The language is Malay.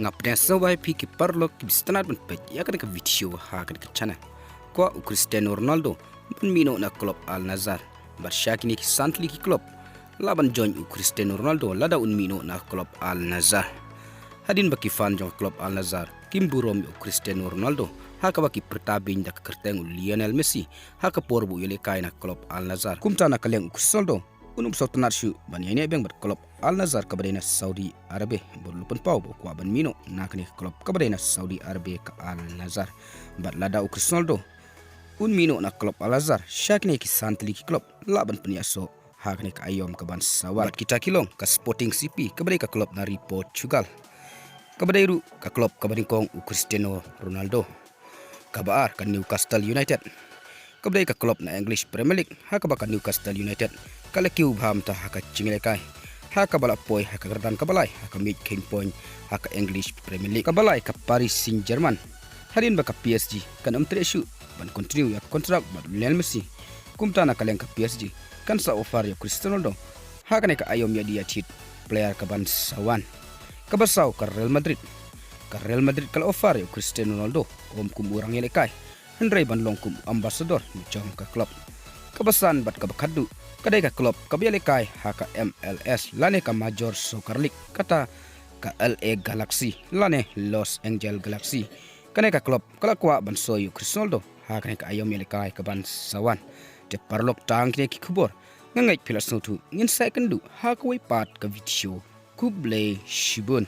ngapne sawai pi ki parlo ki bistanat ban pet ya kan ka video ha kan ka chana ko Cristiano Ronaldo ban mino na club Al Nassr bar shakini ki santli ki club laban join Cristiano Ronaldo lada un mino na club Al Nassr hadin baki fan jong club Al Nassr kimburom Cristiano Ronaldo haka baki pertabin da kerteng Lionel Messi haka porbu yele kai na club Al Nassr kumta na kaleng Cristiano unum sotanar shu ban yene beng ber club Al Nassr kabadena Saudi Arabia berlupan pau ko ban mino nakni club kabadena Saudi Arabia ka Al Nassr bat lada Cristiano un mino na club Al Nassr shakni ki santli ki club laban peniaso hakni ka ayom ka ban sawal kita kilong ka Sporting CP kabadai ka club dari Portugal kabadai ru ka club kabadai kong Cristiano Ronaldo kabar ka Newcastle United kabadai ka club na English Premier League haka ba ka Newcastle United kala kiu bham ta haka chingile kai haka bala poi haka gardan kabalai haka mid king point haka English Premier League kabalai ka Paris Saint-Germain harin ba ka PSG kan amtreshu ban continue ya kontrak ba Lionel Messi kumta na kaleng ka PSG kan sa offer ya Cristiano Ronaldo haka ne ka ayom ya dia cheat player ka ban sawan ka basaw ka Real Madrid kala offer ya Cristiano Ronaldo kum urang yele kai hendrai ban longkum ambassador ni jong ka club kabasan bat ka bakadu kadai ka club kabiale kai haka MLS lane ka Major Soccer League kata ka LA Galaxy lane Los Angeles Galaxy kane ka club kala kwa ban soyu Cristiano haka ne ka ayom yele kai ka ban sawan te parlok tang kine ki khubor ngangai philasnotu ngin second du haka wai pat ka video kuble shibun